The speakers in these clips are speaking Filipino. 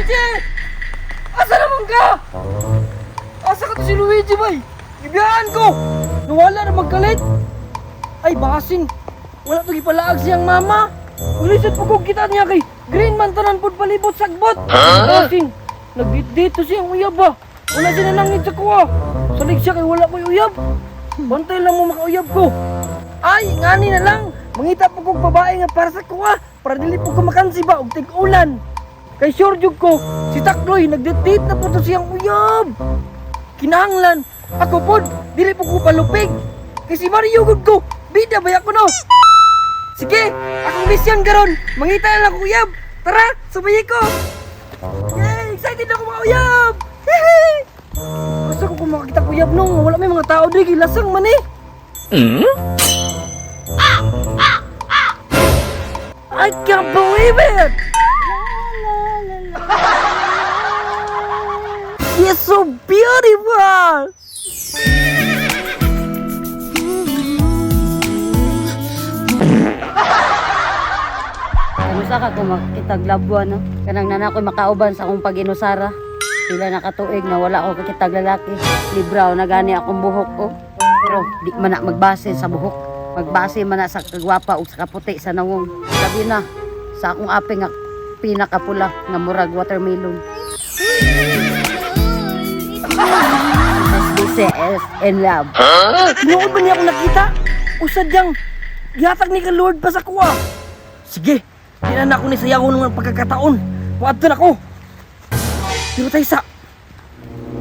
Luigi! Asa naman ka? Asa ka to si Luigi, bay? Ibiyahan ko! Nawala na magkalit! Ay, basin! Wala to gipalaag siyang mama! Ulisot po kong kita niya kay Green Man tanan pod palibot sagbot! Basin! Nagdit-dit to siyang uyab ba? Wala siya nanangit sa kuha! Salig siya kay wala ko'y uyab! Bantay lang mo makauyab ko! Ay, ngani na lang! Mangita po kong babae nga para sa kuha! Para dili po kumakansi ba og tig-ulan! Kay sure jud ko, si Takloy nagdit-dit na po to siyang uyab! Kinahanglan! Ako pod, dili po ko palupig! Kay si Mario gud ko, bida ba ako no? Sige, akong misyon karon, mangita na lang ko uyab! Tara, subayi ko! Yay! Excited ako mga uyab! Hehe! Basta ko kung makakita ko uyab nung wala may mga tao di lasang man eh! I can't believe it! You're so beautiful! Gusto ka kung makitag labuan, no? Kanang nana ko makauban sa akong pag-inusara. Pila na katuig na wala ako kakitag lalaki. Libraw na gani akong buhok ko. Pero di man na magbase sa buhok. Magbase man na sa kagwapa o sa kaputi sa nawong. Sabi na, sa akong aping nga pinakapula nga murag watermelon. This is in love. Noon ba niya ako nakita? Usad yang gihatag ni ka Lord pa sa kuha. Sige, tinan ako ni sayaw ng pagkakataon. Waad na ako. Pero tayo sa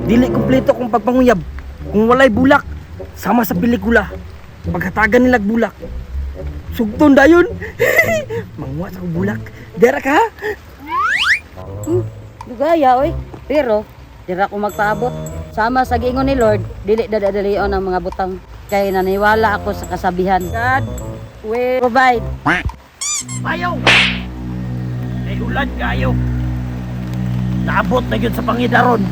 dili kumpleto kung pagpanguyab. Kung walay bulak, sama sa pelikula. Paghatagan nilag bulak. Sugton dayon. Manguha sa kong bulak. Dera ka ha? Dugaya, oy. Pero, dira ko magpaabot. Sama sa giingon ni Lord, dili dadadalion ang mga butang. Kaya naniwala ako sa kasabihan. God will provide. Ayaw! Ay ulan kayo. Naabot na yun sa pangidaron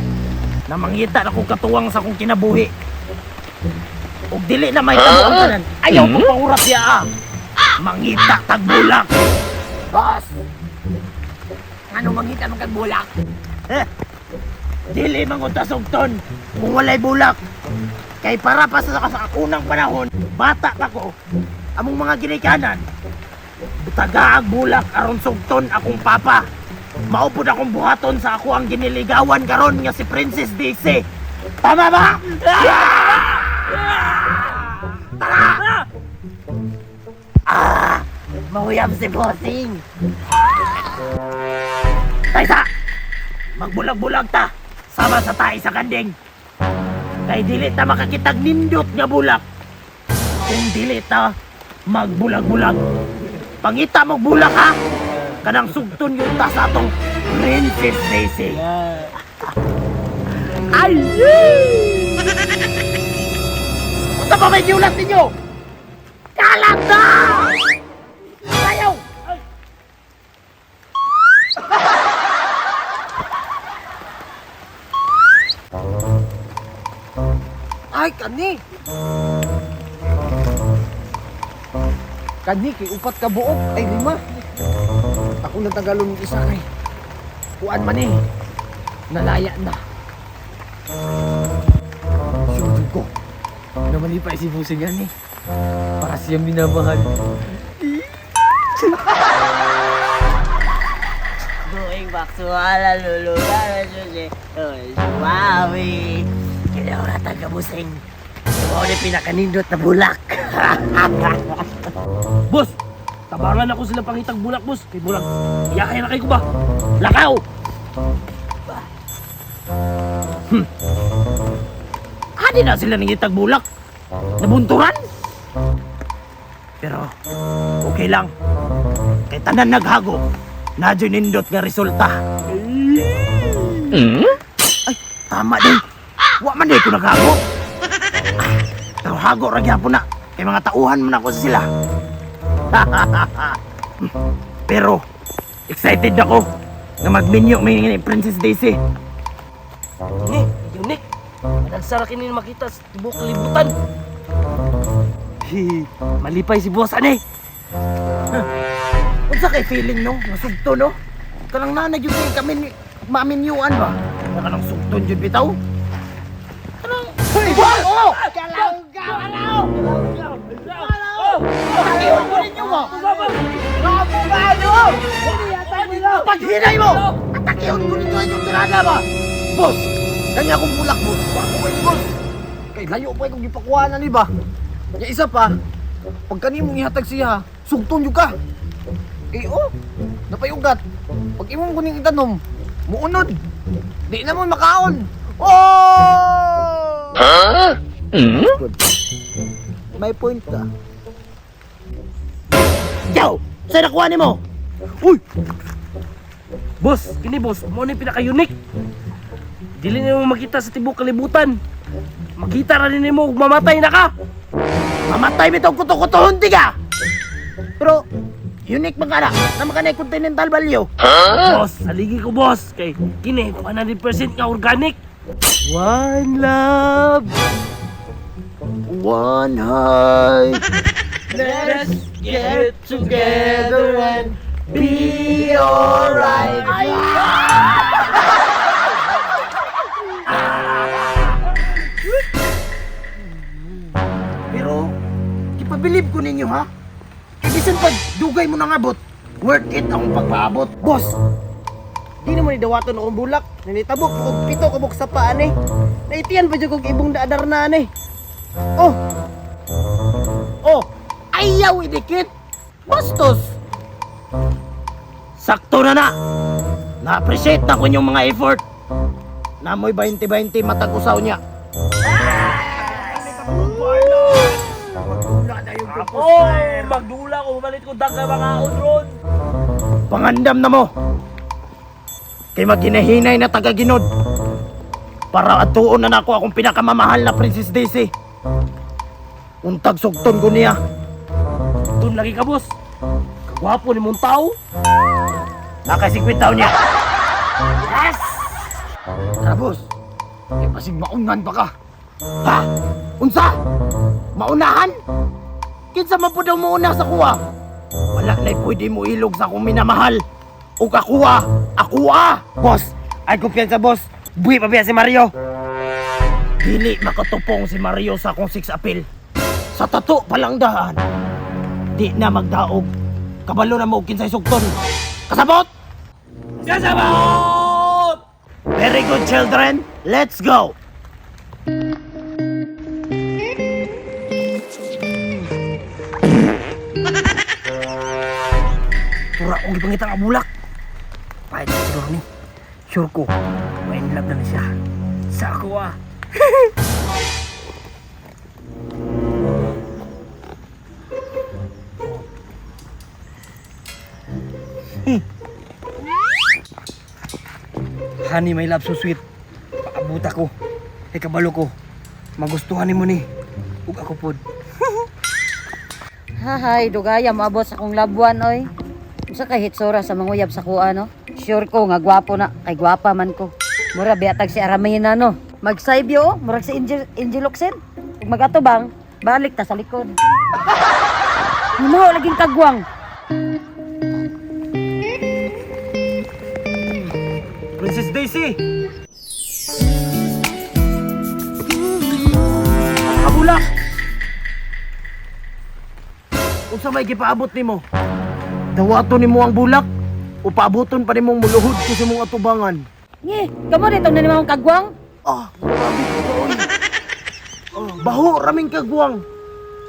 na mangita na kong katuwang sa kong kinabuhi. Ug dili na may tabuang tanan. Ayaw ko pangurat siya ah. Mangita tagbulak. Boss! Ano mangita ng tagbulak? Dili mangunta sugton kung walay bulak. Kay para pa sa unang panahon, bata pa ko. Among mga ginikanan, butagaag bulak aron sugton akong papa. Maupod akong buhaton sa ako ang giniligawan karon nga si Princess Daisy. Tama ba? Tara! Mahuyam si Bossing. Taysa! Magbulag-bulag ta. Sama sa tayo sa kanding. Kay dili ta makakitag nindot nga bulak. Kung dili ta magbulag-bulag. Pangita magbulak ha. Kanang sugton yung ta sa atong Princess Daisy. Ay! Ano ba may giulat ninyo? Kalat na! Ayaw! Ay, kani! Kani, kay upat ka buok. Ay, 5. Ako nang tagalon ng isa kay. Kuan man eh. Nalaya na. Sure ko. Namalipay si Busing yan eh. Para siyang minamahal. Going back to Honolulu, Suwawi. Kinauratan ka, Busing. Ikaw na pinakanindot na bulak. Boss! Tabangan ako sila pangitag bulak, boss. Kay bulak. Iyakay na kayo ko ba? Lakaw! Adi na sila nangitag bulak. Nabunturan. Pero, okay lang. Kay tanan naghago. Nadyo nindot nga resulta. Ay, tama din. Wa man din ko naghago. Pero hago ra gyapon na. Kay mga tauhan man ako sa sila. Pero, excited ako na magminyo may Princess Daisy. Unique! Madagsara kini makita sa tibok kalibutan. Malipay si boss ani. Unsa kay feeling no? Nasugto no? Kanang nanay yung kami ni Maminyuan ba? Naka nang sugton jud bitaw. Anong? Hoy! Oh! Galaw! Galaw! Pag-iwan mo ninyo mo! Paghinay mo! Atakiyon mo ninyo yung tirada ba? Boss! Kanya akong bulak mo. Bako kayo, boss! Kay layo pa kung gipakuha na ni ba? Ya isa pa, pag kanimong ihatag siya, sugton yung ka. Napayugat. Pag imong kuning itanom, muunod. Di na mo makaon. Oh! Huh? Good. May point ka. Yaw! Saan nakuha ni mo? Uy! Boss, kini boss, mo ni pinaka-unique. Dili nimo makita sa tibok kalibutan. Makita ra nimo ug mamatay na ka. Mamatay bitaw kuto-kutohon di ka! Pero, unique man ka na. Naman ka na yung continental value. Boss, saligi ko boss. Kay kini 100% nga organic. One love. One heart. Let's get together and Be alright. Pero, ipabilib ko ninyo ha. Ibisan pag dugay mo nang abot, worth it akong pagpaabot. Boss, di naman idawaton akong bulak. Nanitabok ko pito kabok sa paan eh. Naitiyan pa dyan kong ibong daadar na eh. Oh! Oh! Ayaw idikit! Bastos! Sakto na na! Na-appreciate na ko yung mga effort. Namoy 20-20 matag usaw niya. Magdula ko, malit ko daga mga odron. Pangandam na mo. Kay maginahinay na taga-ginod. Para atuon na nako akong pinakamamahal na Princess Daisy. Untag sugton ko niya. Doon lagi ka boss. Kagwapo ni mong tao. Naka-50 taon niya. Yes! Tara, boss. May pasig maunan pa ka. Ha? Unsa? Maunahan? Kinsa man po daw mauna sa kuha? Wala na'y pwede mo ilog sa akong minamahal. O kakuha. Akuha! Boss, ay kumpiyansa boss. Buhi pa biya si Mario. Dili makatupong si Mario sa akong 6 appeal. Sa tato palang daan. Di na magdaog. Kabalo na mo kinsay sugton. Kasabot! Kasabot! Very good, children. Let's go! Pura kong ipangita nga bulak. Pahit na siguro ni. Sure ko, may in love na ni siya. Sa ako ah. Honey, my love so sweet. Paabuta ko. Kay kabalo ko. Magustuhan ni mo ni. Ug ako pod. Hahay, dugaya maabot sa akong labuan oy. Usa ka hitsura sa manguyab sa kuha no. Sure ko nga gwapo na, kay gwapa man ko. Mura biatag si Aramina no. Magsaybyo, murag si Angel Oxen. Ug magatubang, balik ta sa likod. Himaw laging kagwang. Princess Daisy! Kabulak! Unsa may gipaabot nimo? Dawaton nimo ang bulak o paaboton pa nimong muluhod ko sa mong atubangan? Nge, kamo dito na nimang kagwang? Grabe ko oy. Baho raming kagwang.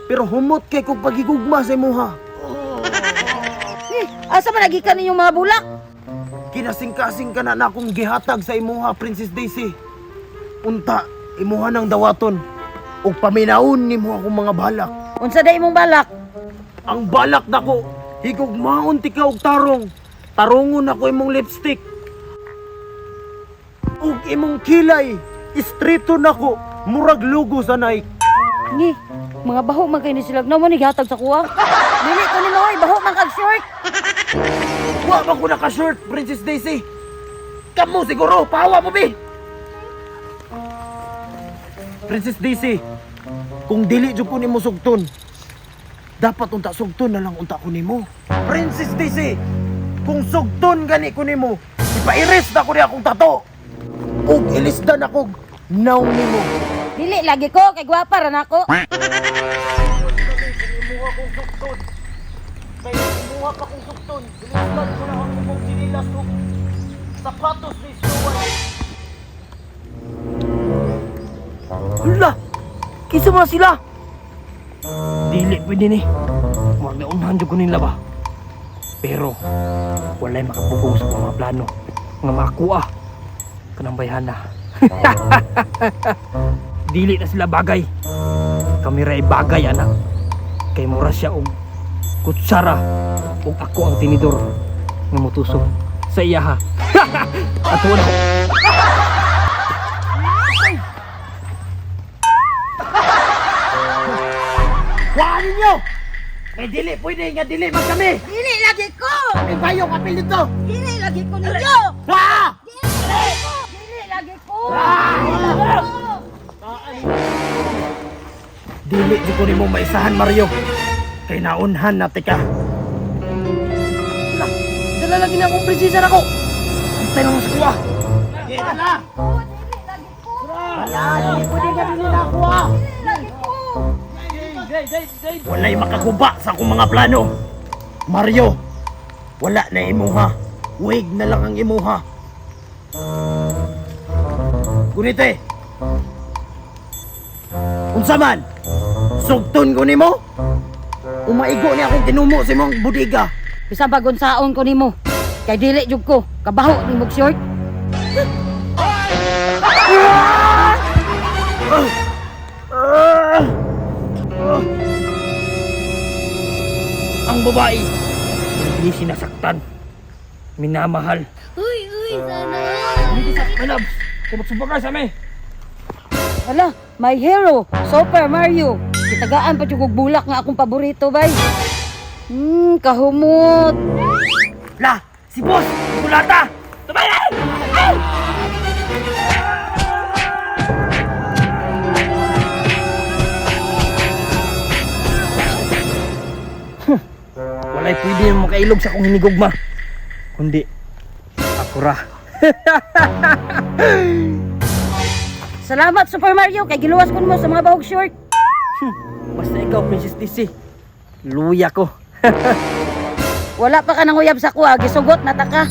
Pero humot kay kog pagigugma sa imuha. Asa man nagikan ninyong mga bulak? Kinasing-kasing ka na akong gihatag sa imuha, Princess Daisy. Unta, imuha ng dawaton. O paminaon nimo akong mga balak. Unsa day imong balak? Ang balak nako, higugmaon ti ka og tarong. Tarongon ako imong lipstick. Ug imong kilay, istrito nako, murag logo sa Nike. Nge, mga baho man kayo ni silag na mo ni gihatag sa kuha. Dili ko ni Noy, baho man kag short. Wa ba ko naka-short, Princess Daisy? Kamu siguro, pahawa mo, bi! Princess Daisy, kung dili jud ko nimo sugton, dapat unta sugton na lang unta ko nimo. Princess Daisy, kung sugton gani ko nimo, Ipairis na ko niya akong tato. Ug ilisdan ako naw nimo. Dili lagi ko kay gwapa ra nako. Imuha kong sukton. Kay imuha pa kong sukton. Ilisdan ko na ang imong sinilas ug sapatos ni Suwan. Hala! Kisa mo na sila! Dili pwede ni. Huwag na unahan dyan ko nila ba? Pero, walay makapugong sa mga plano. Nga makuha. Kanang bayhana. Dili na sila bagay. Kami ray bagay, anak. Kay mura siya og kutsara. Og ako ang tinidor. Nga mutusok sa iya ha. At wala ko. Kuhaan ninyo! Eh dili, pwede nga dili man kami! Dili lagi ko. May bayong apel dito! Dili lagi ko ninyo. Ah! Dili lagi ko. Dili di ko nimo maisahan, Mario. Kay naunhan na tika. Hala! Dala lagi na akong prinsesa ako! Antay lang sa kuha! Dito na! Dili lagi ko. Wala, dili pwede nga dili na ako ah! Dili lagi ko. Walay makaguba sa akong mga plano. Mario, wala na imuha. Wig na lang ang imuha. Gunite. Unsa man? Sugton ko nimo? Umaigo ni akong tinumo sa imong budiga. Bisa bagon saon ko nimo. Kay dili jud ko kabaho ni mog short. Ang babae, hindi sinasaktan. Minamahal. Uy, sana. Hindi sa kanab. Kumagsumbag ka sa amin. Hala, my hero, Super Mario. Kitagaan pa jud kog bulak nga akong paborito, bay. Kahumot. La, si boss, kulata. Tumayan! Walay pwede yung makailog sa akong hinigugma. Kundi, ako ra. Salamat, Super Mario, kay giluwas ko mo sa mga bahog short. Basta ikaw, Princess DC. Luya ko. Wala pa ka nang uyab sa kuha, gisugot na ta ka.